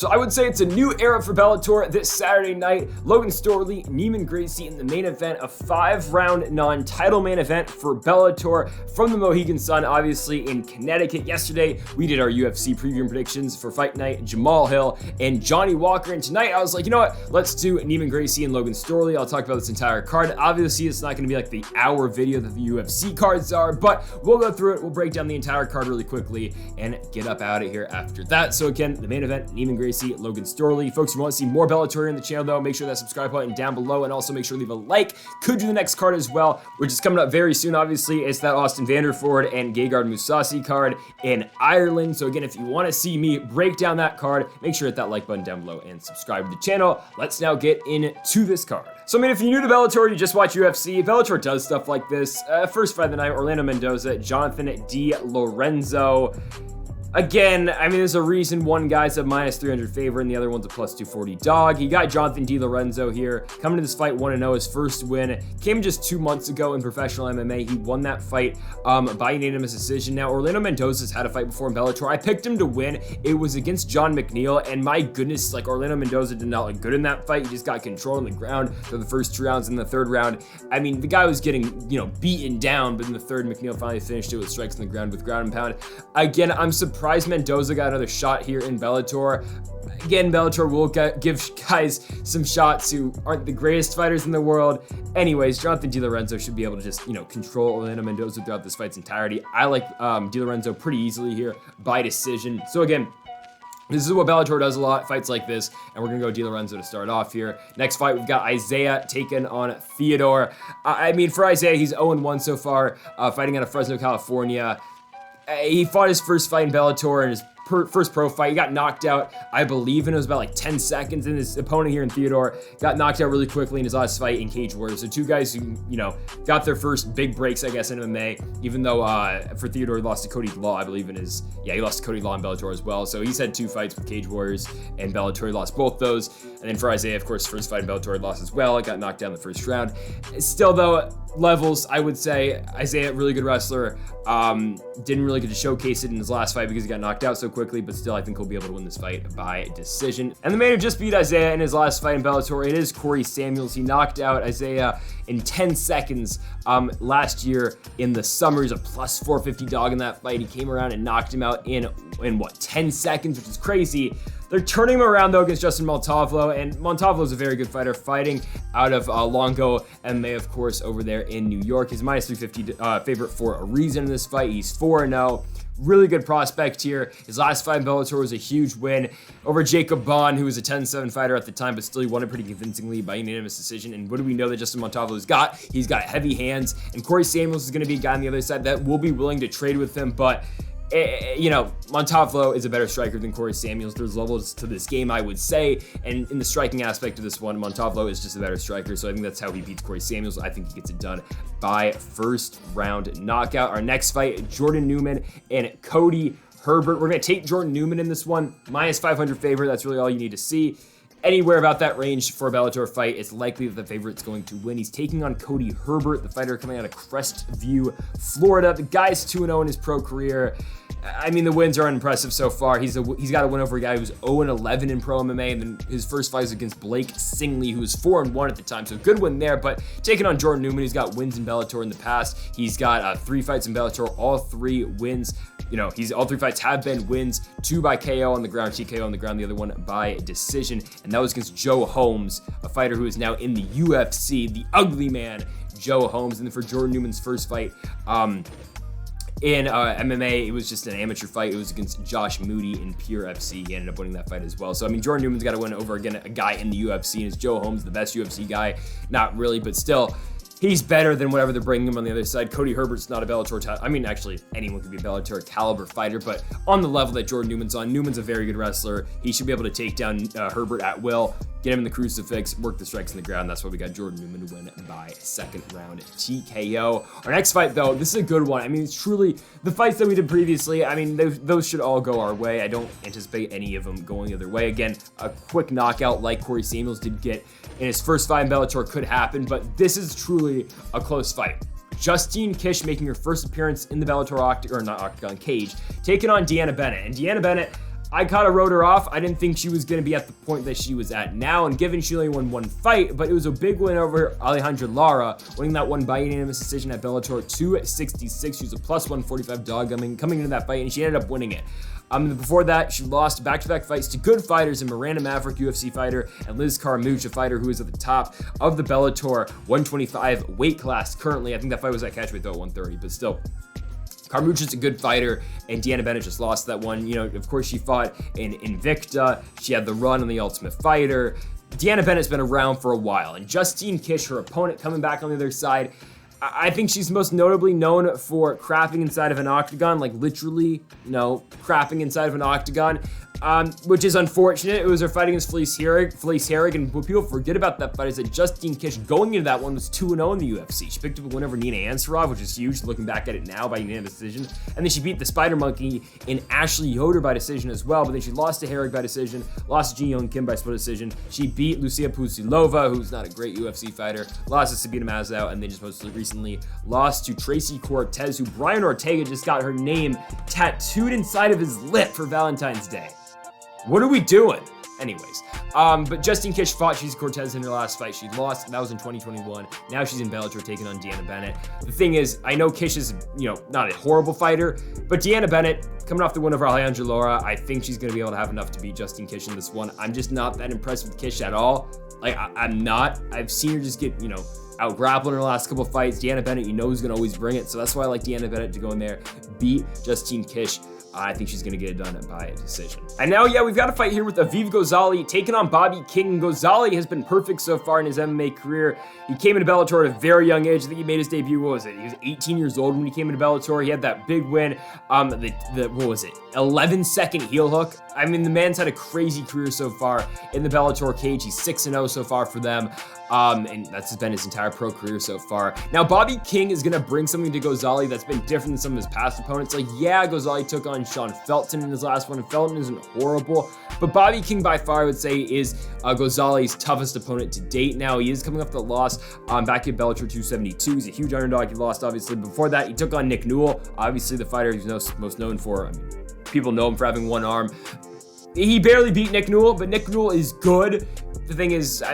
So I would say it's a new era for Bellator this Saturday night. Logan Storley, Neiman, Gracie in the main event, a 5-round non-title main event for Bellator from the Mohegan Sun, obviously in Connecticut. Yesterday, we did our UFC preview and predictions for Fight Night, Jamal Hill and Johnny Walker. And tonight I was like, you know what? Let's do Neiman, Gracie and Logan Storley. I'll talk about this entire card. Obviously, it's not going to be like the hour video that the UFC cards are, but we'll go through it. We'll break down the entire card really quickly and get up out of here after that. So again, the main event, Neiman, Gracie, Logan Storley. Folks, if you want to see more Bellator in the channel though, make sure that subscribe button down below and also make sure to leave a like. Could do the next card as well, which is coming up very soon. Obviously, it's that Austin Vanderford and Gegard Mousasi card in Ireland. So again, if you want to see me break down that card, make sure to hit that like button down below and subscribe to the channel. Let's now get into this card. So I mean, if you're new to Bellator, you just watch UFC, Bellator does stuff like this. First fight of the night, Orlando Mendoza, Jonathan D. Lorenzo. Again, I mean, there's a reason one guy's a -300 favorite and the other one's a +240 dog. He got Jonathan D. Lorenzo here, coming to this fight 1-0, his first win. Came just 2 months ago in professional MMA. He won that fight by unanimous decision. Now, Orlando Mendoza's had a fight before in Bellator. I picked him to win. It was against John McNeil, and my goodness, like, Orlando Mendoza did not look good in that fight. He just got control on the ground for the first 2 rounds. In the third round, I mean, the guy was getting, beaten down, but in the third, McNeil finally finished it with strikes on the ground with ground and pound. Again, I'm surprised Mendoza got another shot here in Bellator. Again, Bellator will give guys some shots who aren't the greatest fighters in the world. Anyways, Jonathan D. Lorenzo should be able to just, control Orlando Mendoza throughout this fight's entirety. I like D. Lorenzo pretty easily here by decision. So again, this is what Bellator does a lot, fights like this, and we're going to go D. Lorenzo to start off here. Next fight, we've got Isaiah taking on Theodore. I mean, for Isaiah, he's 0-1 so far, fighting out of Fresno, California. He fought his first fight in Bellator and his first pro fight. He got knocked out, I believe, and it was about like 10 seconds. And his opponent here in Theodore got knocked out really quickly in his last fight in Cage Warriors. So 2 guys who, got their first big breaks, I guess, in MMA. Even though for Theodore, he lost to Cody Law, I believe, he lost to Cody Law in Bellator as well. So he's had 2 fights with Cage Warriors and Bellator. He lost both those. And then for Isaiah, of course, first fight in Bellator, he lost as well. He got knocked down in the first round. Still, though, levels, I would say Isaiah, really good wrestler. Didn't really get to showcase it in his last fight because he got knocked out so quickly, but still, I think he'll be able to win this fight by decision. And the man who just beat Isaiah in his last fight in Bellator, it is Corey Samuels. He knocked out Isaiah in 10 seconds last year in the summer. He's a +450 dog in that fight. He came around and knocked him out in 10 seconds, which is crazy. They're turning him around, though, against Justin Montalvo, and Montalvo is a very good fighter, fighting out of Longo MMA, of course, over there in New York. He's -350 favorite for a reason in this fight. He's 4-0. Really good prospect here. His last fight in Bellator was a huge win over Jacob Bond, who was a 10-7 fighter at the time, but still he won it pretty convincingly by unanimous decision. And what do we know that Justin Montalvo's got? He's got heavy hands, and Corey Samuels is going to be a guy on the other side that will be willing to trade with him, but Montalvo is a better striker than Corey Samuels. There's levels to this game, I would say, and in the striking aspect of this one, Montalvo is just a better striker, so I think that's how he beats Corey Samuels. I think he gets it done by first round knockout. Our next fight, Jordan Newman and Cody Herbert. We're going to take Jordan Newman in this one, -500 favorite. That's really all you need to see. Anywhere about that range for a Bellator fight, it's likely that the favorite's going to win. He's taking on Cody Herbert, the fighter coming out of Crestview, Florida. The guy's 2-0 in his pro career. I mean, the wins are unimpressive so far. He's got a win over a guy who's 0-11 in pro MMA, and then his first fight was against Blake Singley, who was 4-1 at the time, so good win there. But taking on Jordan Newman, he's got wins in Bellator in the past. He's got 3 fights in Bellator, all 3 wins. All 3 fights have been wins, 2 by KO on the ground, TKO on the ground, the other one by decision, and that was against Joe Holmes, a fighter who is now in the UFC, the ugly man, Joe Holmes. And then for Jordan Newman's first fight, in MMA, it was just an amateur fight. It was against Josh Moody in Pure FC. He ended up winning that fight as well. So, I mean, Jordan Newman's got to win over, again, a guy in the UFC, and is Joe Holmes the best UFC guy? Not really, but still, he's better than whatever they're bringing him on the other side. Cody Herbert's not a Bellator actually, anyone could be a Bellator caliber fighter, but on the level that Jordan Newman's on, Newman's a very good wrestler. He should be able to take down Herbert at will, get him in the crucifix, work the strikes in the ground. That's why we got Jordan Newman to win by second round TKO. Our next fight, though, this is a good one. I mean, it's truly the fights that we did previously. I mean, those should all go our way. I don't anticipate any of them going the other way. Again, a quick knockout like Corey Samuels did get in his first fight in Bellator could happen, but this is truly a close fight. Justine Kish making her first appearance in the Bellator Octagon cage, taking on Deanna Bennett. And Deanna Bennett, I kind of wrote her off. I didn't think she was going to be at the point that she was at now, and given she only won one fight, but it was a big win over Alejandra Lara, winning that one by unanimous decision at Bellator 266. She was a plus 145 dog coming into that fight, and she ended up winning it. Before that, she lost back-to-back fights to good fighters in Miranda Maverick, UFC fighter, and Liz Carmouche, a fighter who is at the top of the Bellator 125 weight class currently. I think that fight was at catchweight though, 130, but still. Carmouche is a good fighter, and Deanna Bennett just lost that one. You know, of course, she fought in Invicta. She had the run on the Ultimate Fighter. Deanna Bennett's been around for a while, and Justine Kish, her opponent, coming back on the other side. I think she's most notably known for crapping inside of an octagon, like literally, crapping inside of an octagon, which is unfortunate. It was her fight against Felice Herrig, and what people forget about that fight is that Justine Kish, going into that one, was 2-0 in the UFC. She picked up a win over Nina Ansarov, which is huge, looking back at it now, by unanimous decision, and then she beat the Spider Monkey in Ashley Yoder by decision as well, but then she lost to Herrig by decision, lost to Ji Young Kim by split decision. She beat Lucia Pusilova, who's not a great UFC fighter, lost to Sabina Mazow, and then just most recently lost to Tracy Cortez, who Brian Ortega just got her name tattooed inside of his lip for Valentine's Day. What are we doing? Anyways, but Justine Kish fought Tracy Cortez in her last fight. She lost. That was in 2021. Now she's in Bellator taking on Deanna Bennett. The thing is, I know Kish is, not a horrible fighter, but Deanna Bennett, coming off the win over Alejandra Lara, I think she's going to be able to have enough to beat Justine Kish in this one. I'm just not that impressed with Kish at all. Like, I'm not. I've seen her just get, out grappling in her last couple fights. Deanna Bennett, who's going to always bring it. So that's why I like Deanna Bennett to go in there, beat Justine Kish. I think she's going to get it done by a decision. And now, we've got a fight here with Aviv Gozali taking on Bobby King. Gozali has been perfect so far in his MMA career. He came into Bellator at a very young age. I think he made his debut, He was 18 years old when he came into Bellator. He had that big win, 11-second heel hook. I mean, the man's had a crazy career so far in the Bellator cage. He's 6-0 so far for them. And that's been his entire pro career so far. Now, Bobby King is going to bring something to Gozali that's been different than some of his past opponents. Like, Gozali took on Sean Felton in his last one, and Felton isn't horrible. But Bobby King, by far, I would say, is Gozali's toughest opponent to date. Now, he is coming off the loss back at Bellator 272. He's a huge underdog. He lost, obviously. Before that, he took on Nick Newell, obviously the fighter he's most known for. People know him for having one arm. He barely beat Nick Newell, but Nick Newell is good. The thing is,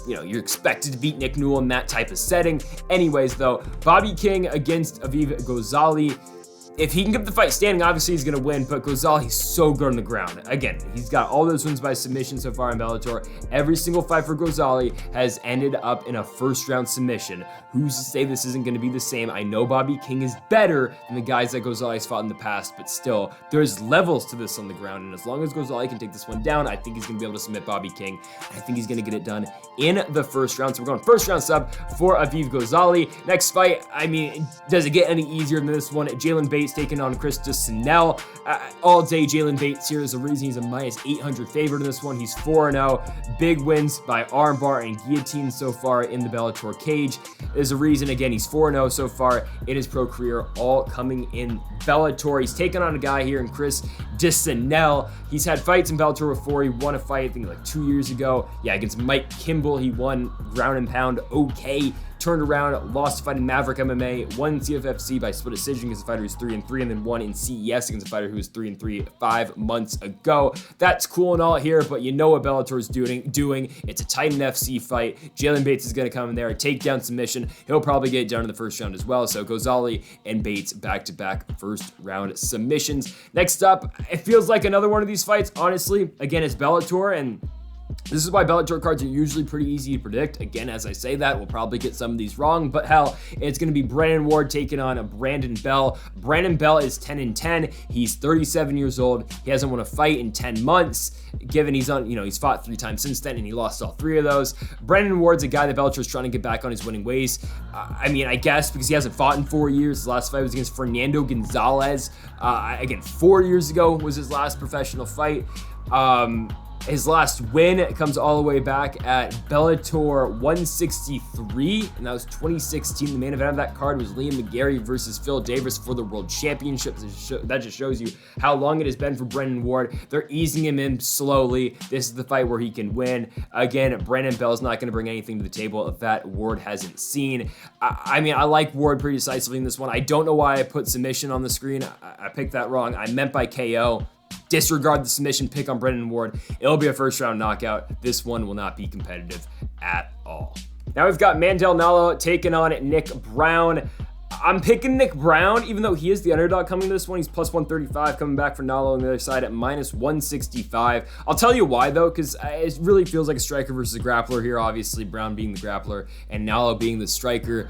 you're expected to beat Nick Newell in that type of setting. Anyways, though, Bobby King against Aviv Gozali. If he can get the fight standing, obviously he's going to win, but Gozali's so good on the ground. Again, he's got all those wins by submission so far in Bellator. Every single fight for Gozali has ended up in a first-round submission. Who's to say this isn't going to be the same? I know Bobby King is better than the guys that Gozali's fought in the past, but still, there's levels to this on the ground, and as long as Gozali can take this one down, I think he's going to be able to submit Bobby King. I think he's going to get it done in the first round. So we're going first-round sub for Aviv Gozali. Next fight, does it get any easier than this one? Jalen Bates taking on Chris Disonell. All day, Jalen Bates here is the reason he's a minus 800 favorite in this one. He's 4-0. Big wins by armbar and guillotine so far in the Bellator cage. There's a reason, again, he's 4-0 so far in his pro career, all coming in Bellator. He's taking on a guy here in Chris Disonell. He's had fights in Bellator before. He won a fight, I think, like 2 years ago. Against Mike Kimball. He won ground and pound okay. Turned around, lost a fight in Maverick MMA, won in CFFC by split decision against a fighter who's 3-3, and then won in CES against a fighter who was 3-3 5 months ago. That's cool and all here, but you know what Bellator is doing. It's a Titan FC fight. Jalen Bates is going to come in there, takedown submission. He'll probably get it done in the first round as well. So Gozali and Bates back-to-back first round submissions. Next up, it feels like another one of these fights. Honestly, again, it's Bellator, and this is why Bellator cards are usually pretty easy to predict. Again, as I say that, we'll probably get some of these wrong, but hell, it's going to be Brandon Ward taking on Brandon Bell. Brandon Bell is 10-10. He's 37 years old. He hasn't won a fight in 10 months, given he's fought 3 times since then, and he lost all 3 of those. Brandon Ward's a guy that Bellator's trying to get back on his winning ways. I guess because he hasn't fought in 4 years. His last fight was against Fernando Gonzalez. Again, 4 years ago was his last professional fight. His last win comes all the way back at Bellator 163, and that was 2016. The main event of that card was Liam McGarry versus Phil Davis for the World Championship. That just shows you how long it has been for Brandon Ward. They're easing him in slowly. This is the fight where he can win. Again, Brandon Bell's not going to bring anything to the table that Ward hasn't seen. I like Ward pretty decisively in this one. I don't know why I put submission on the screen. I picked that wrong. I meant by KO. disregard the submission pick on Brennan Ward. It'll be a first round knockout. This one will not be competitive at all. Now we've got Nallo taking on Nick Browne. I'm picking Nick Browne, even though he is the underdog coming to this one. He's plus 135, coming back for Nallo on the other side at minus 165. I'll tell you why, though, because it really feels like a striker versus a grappler here. Obviously, Browne being the grappler and Nallo being the striker.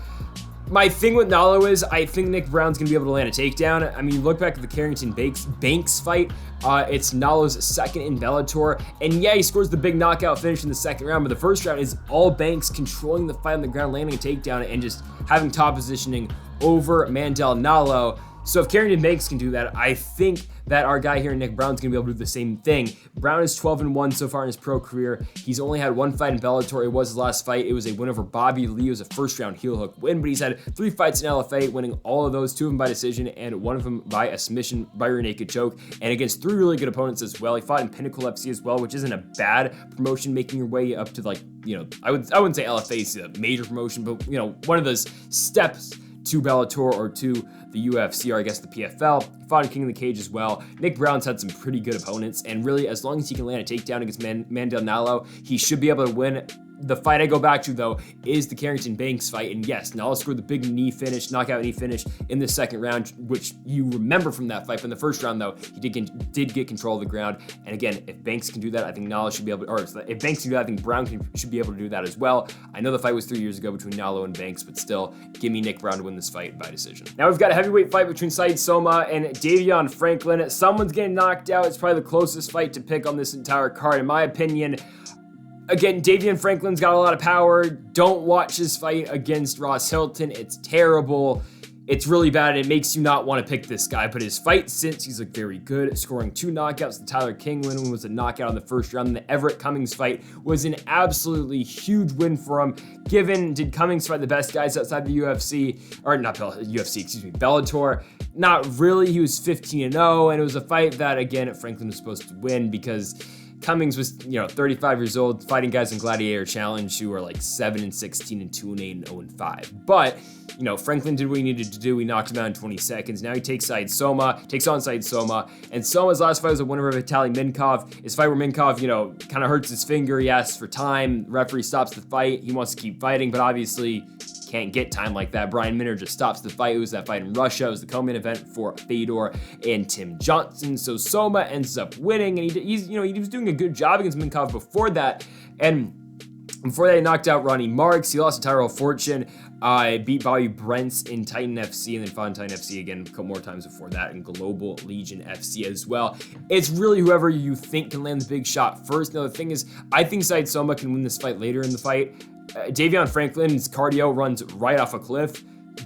My thing with Nallo is I think Nick Browne's going to be able to land a takedown. I mean, you look back at the Karakhanyan Banks fight. It's Nallo's second in Bellator. And yeah, he scores the big knockout finish in the second round, but the first round is all Banks controlling the fight on the ground, landing a takedown, and just having top positioning over Nallo. So if Karakhanyan Banks can do that, I think that our guy here, Nick Browne's gonna be able to do the same thing. Browne is 12-1 so far in his pro career. He's only had one fight in Bellator. It was his last fight. It was a win over Bobby Lee. It was a first round heel hook win, but he's had 3 fights in LFA, winning all of those, 2 of them by decision and 1 of them by a submission by rear naked choke, and against 3 really good opponents as well. He fought in Pinnacle FC as well, which isn't a bad promotion, making your way up to, like, you know, I wouldn't say LFA is a major promotion, but, you know, one of those steps to Bellator or to the UFC, or I guess the PFL. He fought in King of the Cage as well. Nick Browne's had some pretty good opponents, and really, as long as he can land a takedown against Nallo, he should be able to win. The fight I go back to, though, is the Karakhanyan Banks fight, and yes, Nallo scored the big knockout knee finish in the second round, which you remember from that fight. But in the first round, though, he did get control of the ground, and again, if Banks can do that, I think Nallo should be able to, or if Banks can do that, I think Browne should be able to do that as well. I know the fight was 3 years ago between Nallo and Banks, but still, give me Nick Browne to win this fight by decision. Now we've got a heavyweight fight between Sowma and Davion Franklin. Someone's getting knocked out. It's probably the closest fight to pick on this entire card, in my opinion. Again, Davion Franklin's got a lot of power. Don't watch this fight against Ross Hilton. It's terrible. It's really bad. It makes you not want to pick this guy. But his fight since, he's looked very good, scoring 2 knockouts. The Tyler King win was a knockout in the first round. And the Everett Cummings fight was an absolutely huge win for him. Did Cummings fight the best guys outside the UFC, or not UFC, excuse me, Bellator? Not really. He was 15-0, and it was a fight that, again, Franklin was supposed to win because Cummings was, 35 years old, fighting guys in Gladiator Challenge who are like 7-16 and 2-8 and 0-5. But, Franklin did what he needed to do. He knocked him out in 20 seconds. Now he takes on Said Sowma. And Soma's last fight was a winner of Vitaly Minkov. His fight where Minkov, kind of hurts his finger. He asks for time. The referee stops the fight. He wants to keep fighting, but obviously can't get time like that. Brian Minner just stops the fight. It was that fight in Russia. It was the co-main event for Fedor and Tim Johnson. So Sowma ends up winning, and he was doing a good job against Minkov before that. And before that, he knocked out Ronnie Marks. He lost to Tyrell Fortune. Beat Bobby Brents in Titan FC, and then fought in Titan FC again a couple more times before that in Global Legion FC as well. It's really whoever you think can land the big shot first. Now, the thing is, I think Said Sowma can win this fight later in the fight. Davion Franklin's cardio runs right off a cliff.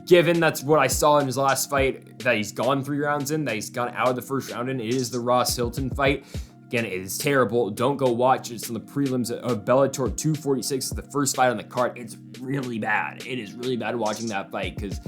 Given that's what I saw in his last fight, that he's gone 3 rounds in, that he's gone out of the first round in, it is the Ross Hilton fight. Again, it is terrible. Don't go watch it. It's on the prelims of Bellator 246. It's the first fight on the card. It's really bad. It is really bad watching that fight because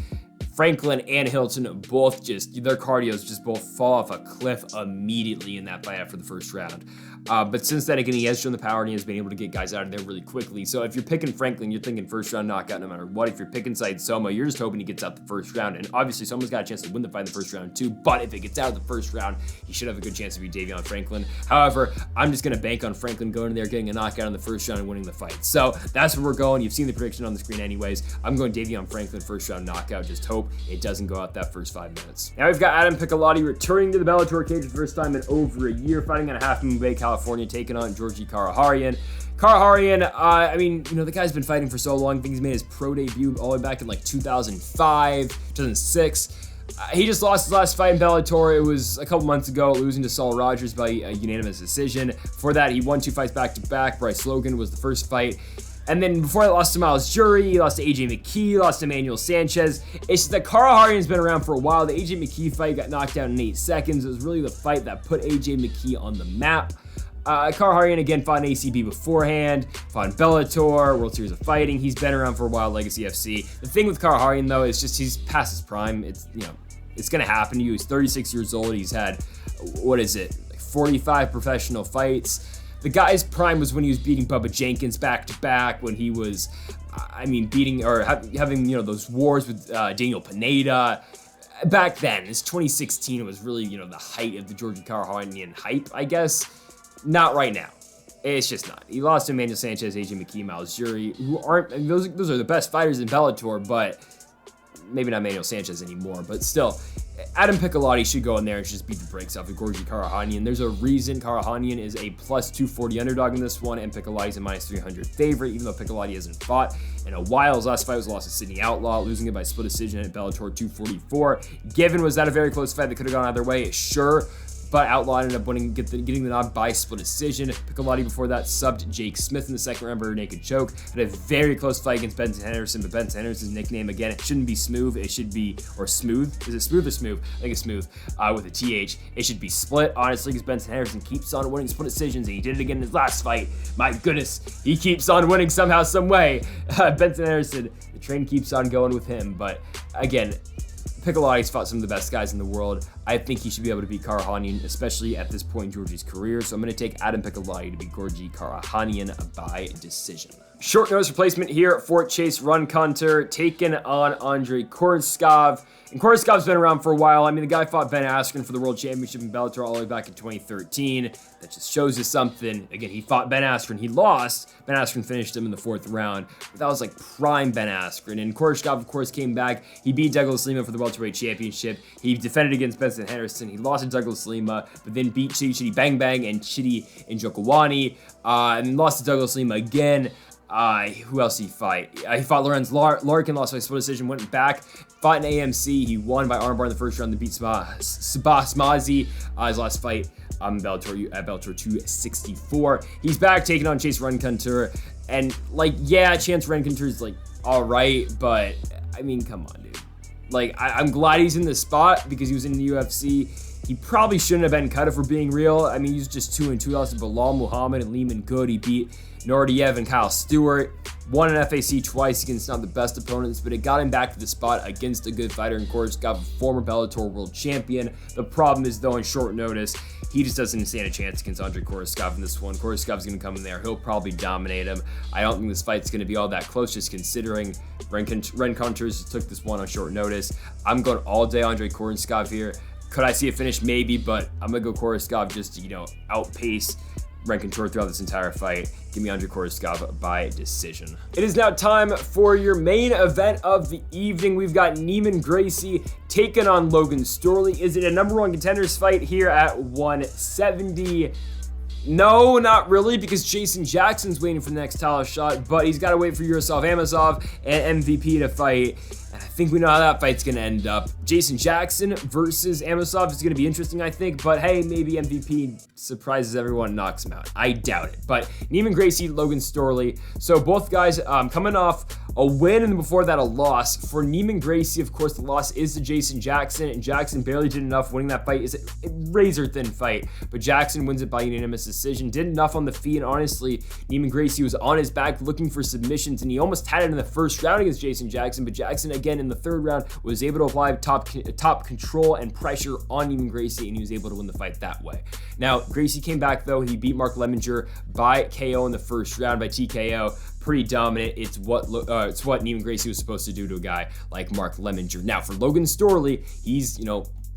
Franklin and Hilton both their cardios just both fall off a cliff immediately in that fight after the first round. But since then, again, he has shown the power and he has been able to get guys out of there really quickly. So if you're picking Franklin, you're thinking first round knockout no matter what. If you're picking Said Sowma, you're just hoping he gets out the first round. And obviously, Soma's got a chance to win the fight in the first round too. But if it gets out of the first round, he should have a good chance to beat Davion Franklin. However, I'm just going to bank on Franklin going in there, getting a knockout in the first round and winning the fight. So that's where we're going. You've seen the prediction on the screen anyways. I'm going Davion Franklin first round knockout. Just hope it doesn't go out that first 5 minutes. Now we've got Adam Piccolotti returning to the Bellator cage for the first time in over a year, fighting out of Half Moon Bay, California, taking on Georgi Karakhanyan. The guy's been fighting for so long. I think he's made his pro debut all the way back in like 2005, 2006. He just lost his last fight in Bellator. It was a couple months ago, losing to Saul Rogers by a unanimous decision. Before that, he won 2 fights back-to-back. Bryce Logan was the first fight. And then before that, lost to Miles Jury, he lost to AJ McKee, lost to Emmanuel Sanchez. It's just that Karakhanyan's been around for a while. The AJ McKee fight got knocked down in 8 seconds. It was really the fight that put AJ McKee on the map. Karakhanyan again fought in ACB beforehand, fought in Bellator, World Series of Fighting. He's been around for a while, Legacy FC. The thing with Karakhanyan though is just he's past his prime. It's gonna happen to you. He's 36 years old. He's had, 45 professional fights. The guy's prime was when he was beating Bubba Jenkins back to back, when he was, beating or having those wars with Daniel Pineda. back then, it's 2016, it was really, the height of the Georgie Karakhanyan hype, I guess. Not right now. It's just not. He lost to Emmanuel Sanchez, AJ McKee, Miles Jury, who aren't, I mean, those are the best fighters in Bellator, but maybe not Emmanuel Sanchez anymore, but still, Adam Piccolotti should go in there and just beat the brakes off of Georgie Karakhanyan. There's a reason Karakhanyan is a plus 240 underdog in this one, and Piccolotti a minus 300 favorite, even though Piccolotti hasn't fought in a while. His last fight was lost to Sydney Outlaw, losing it by split decision at Bellator 244. Given, was that a very close fight that could have gone either way? Sure. But Outlaw ended up winning, getting the nod by split decision. Piccolotti before that subbed Jake Smith in the second round by a naked choke. Had a very close fight against Benson Henderson, but Benson Henderson's nickname, again, it shouldn't be Smooth. It should be, or Smooth. Is it Smooth or Smooth? I think it's Smooth with a TH. It should be split, honestly, because Benson Henderson keeps on winning split decisions, and he did it again in his last fight. My goodness, he keeps on winning somehow, some way. Benson Henderson, the train keeps on going with him, but again, Piccolotti's fought some of the best guys in the world. I think he should be able to beat Karakhanyan, especially at this point in Georgie's career. So I'm going to take Adam Piccolotti to beat Georgie Karakhanyan by decision. Short notice replacement here for Chase Rencountre, taking on Andre Koreshkov. And Koreshkov's been around for a while. I mean, the guy fought Ben Askren for the World Championship in Bellator all the way back in 2013. That just shows you something. Again, he fought Ben Askren. He lost. Ben Askren finished him in the 4th round. But that was like prime Ben Askren. And Koreshkov, of course, came back. He beat Douglas Lima for the welterweight championship. He defended against Benson Henderson. He lost to Douglas Lima, but then beat Chitty Bang Bang and Chitty Njokawani. And then lost to Douglas Lima again. Who else did he fight? He fought Lorenzo Larkin, lost by split decision, went back, fought in AMC. He won by armbar in the first round to beat Sabah Smazi. His last fight at Bellator 264. He's back taking on Chase Rencountre. And, like, yeah, Chance Rencountre's, like, all right, but, I mean, come on, dude. Like, I'm glad he's in this spot because he was in the UFC. He probably shouldn't have been cut if we're being real. I mean, he's just 2-2. He lost to Bilal Muhammad and Lehman Good. He beat Nordiev and Kyle Stewart. Won an FAC twice against not the best opponents, but it got him back to the spot against a good fighter in Koreshkov, former Bellator world champion. The problem is, though, in short notice, he just doesn't stand a chance against Andre Koreshkov in this one. Koreshkov's going to come in there. He'll probably dominate him. I don't think this fight's going to be all that close, just considering Rencountre took this one on short notice. I'm going all day Andre Koreshkov here. Could I see a finish? Maybe, but I'm going to go Koreshkov just to, outpace Rencountre throughout this entire fight. Give me Andre Koreshkov by decision. It is now time for your main event of the evening. We've got Neiman Gracie taking on Logan Storley. Is it a #1 contenders fight here at 170? No, not really, because Jason Jackson's waiting for the next title shot, but he's got to wait for Yaroslav Amosov and MVP to fight. And I think we know how that fight's going to end up. Jason Jackson versus Amosov is going to be interesting, I think, but hey, maybe MVP surprises everyone and knocks him out. I doubt it. But Neiman Gracie, Logan Storley. So both guys coming off a win and before that a loss. For Neiman Gracie, of course, the loss is to Jason Jackson, and Jackson barely did enough. Winning that fight is a razor-thin fight, but Jackson wins it by unanimous decision. Did enough on the feet, and honestly, Neiman Gracie was on his back looking for submissions, and he almost had it in the first round against Jason Jackson, but Jackson, again, in the 3rd round, was able to apply top control and pressure on Neiman Gracie, and he was able to win the fight that way. Now, Gracie came back, though. He beat Mark Lemminger by KO in the 1st round, by TKO. Pretty dominant. It's what Neiman Gracie was supposed to do to a guy like Mark Lemminger. Now, for Logan Storley, he's,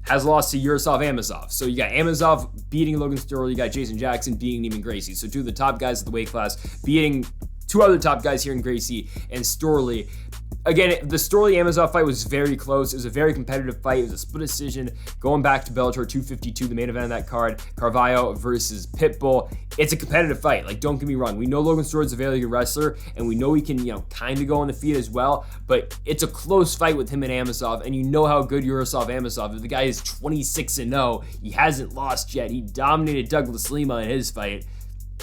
has lost to Yaroslav Amosov. So you got Amosov beating Logan Storley, you got Jason Jackson beating Neiman Gracie. So 2 of the top guys of the weight class beating 2 other top guys here in Gracie and Storley. Again, the Storley-Amosov fight was very close. It was a very competitive fight. It was a split decision going back to Bellator 252, the main event of that card, Carvalho versus Pitbull. It's a competitive fight. Like, don't get me wrong. We know Logan Storley's a very good wrestler, and we know he can, kind of go on the feet as well, but it's a close fight with him and Amosov, and you know how good Yaroslav Amosov is. The guy is 26-0. He hasn't lost yet. He dominated Douglas Lima in his fight.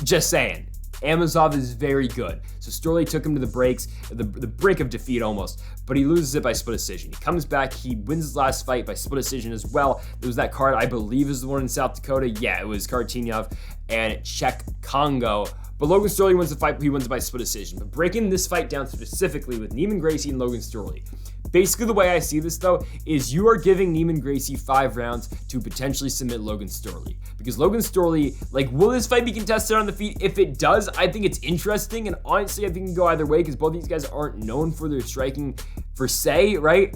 Just saying. Amosov is very good. So Storley took him to the breaks, the brink of defeat almost, but he loses it by split decision. He comes back, he wins his last fight by split decision as well. There was that card, I believe is the one in South Dakota. Yeah, it was Karakhanyan and Czech Congo. But Logan Storley wins the fight, he wins it by split decision. But breaking this fight down specifically with Neiman Gracie and Logan Storley. Basically, the way I see this, though, is you are giving Neiman Gracie 5 rounds to potentially submit Logan Storley. Because Logan Storley, will this fight be contested on the feet? If it does, I think it's interesting. And honestly, I think it can go either way because both these guys aren't known for their striking per se, right?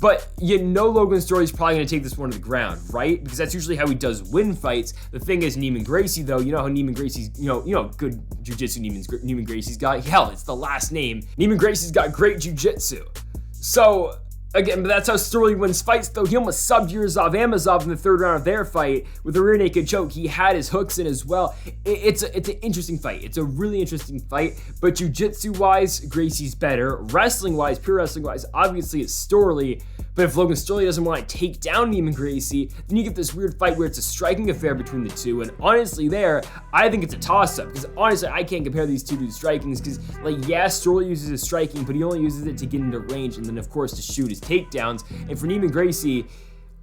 But you know Logan Storley's probably going to take this one to the ground, right? Because that's usually how he does win fights. The thing is, Neiman Gracie, though, you know how Neiman Gracie's, you know good jiu-jitsu Neiman Gracie's got? Hell, it's the last name. Neiman Gracie's got great jiu-jitsu. So, again, but that's how Storley wins fights, though. He almost subbed Amazov in the third round of their fight with a rear naked choke. He had his hooks in as well. It's an interesting fight. It's a really interesting fight, but jiu-jitsu-wise, Gracie's better. Wrestling-wise, pure wrestling-wise, obviously it's Storley. But if Logan Storley doesn't want to take down Neiman Gracie, then you get this weird fight where it's a striking affair between the two. And honestly I think it's a toss-up. Because honestly, I can't compare these two dudes' strikings. Because, Storley uses his striking, but he only uses it to get into range. And then, of course, to shoot his takedowns. And for Neiman Gracie,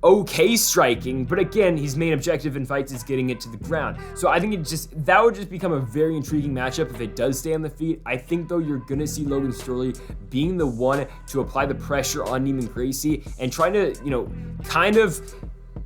okay striking, but again, his main objective in fights is getting it to the ground. So I think that would just become a very intriguing matchup if it does stay on the feet. I think, though, you're gonna see Logan Storley being the one to apply the pressure on Neiman Gracie and trying to, kind of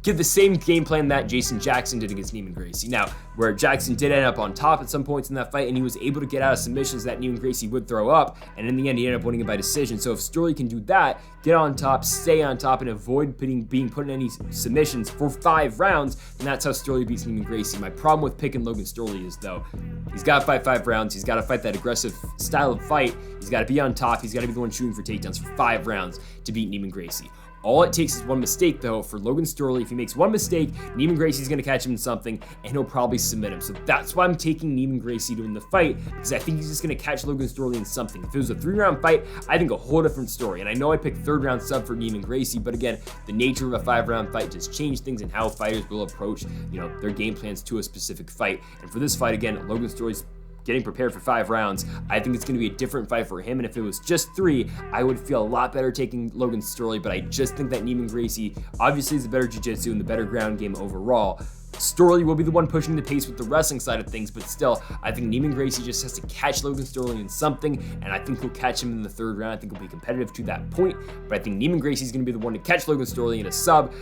get the same game plan that Jason Jackson did against Neiman Gracie. Now, where Jackson did end up on top at some points in that fight, and he was able to get out of submissions that Neiman Gracie would throw up, and in the end, he ended up winning it by decision. So if Storley can do that, get on top, stay on top, and avoid being put in any submissions for 5 rounds, then that's how Storley beats Neiman Gracie. My problem with picking Logan Storley is, though, he's got to fight 5 rounds. He's got to fight that aggressive style of fight. He's got to be on top. He's got to be the one shooting for takedowns for 5 rounds to beat Neiman Gracie. All it takes is one mistake, though, for Logan Storley. If he makes one mistake, Neiman Gracie's going to catch him in something, and he'll probably submit him. So that's why I'm taking Neiman Gracie to win the fight, because I think he's just going to catch Logan Storley in something. If it was a 3-round fight, I think a whole different story. And I know I picked 3rd-round sub for Neiman Gracie, but again, the nature of a 5-round fight just changed things and how fighters will approach, their game plans to a specific fight. And for this fight, again, Logan Storley's getting prepared for 5 rounds. I think it's going to be a different fight for him, and if it was just 3, I would feel a lot better taking Logan Storley, but I just think that Neiman Gracie obviously is the better jiu-jitsu and the better ground game overall. Storley will be the one pushing the pace with the wrestling side of things, but still, I think Neiman Gracie just has to catch Logan Storley in something, and I think he'll catch him in the 3rd round. I think he'll be competitive to that point, but I think Neiman Gracie is going to be the one to catch Logan Storley in a sub.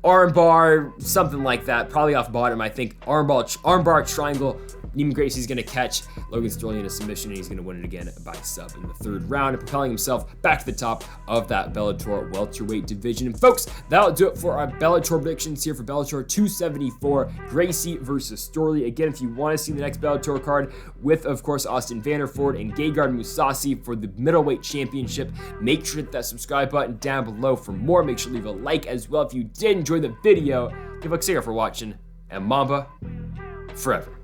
Armbar, something like that, probably off bottom. I think armbar triangle. Neiman Gracie's going to catch Logan Storley in a submission, and he's going to win it again by sub in the 3rd round, and propelling himself back to the top of that Bellator welterweight division. And folks, that'll do it for our Bellator predictions here for Bellator 274, Gracie versus Storley. Again, if you want to see the next Bellator card with, of course, Austin Vanderford and Gegard Mousasi for the middleweight championship, make sure to hit that subscribe button down below for more. Make sure to leave a like as well if you did enjoy the video. Give a for watching, and Mamba forever.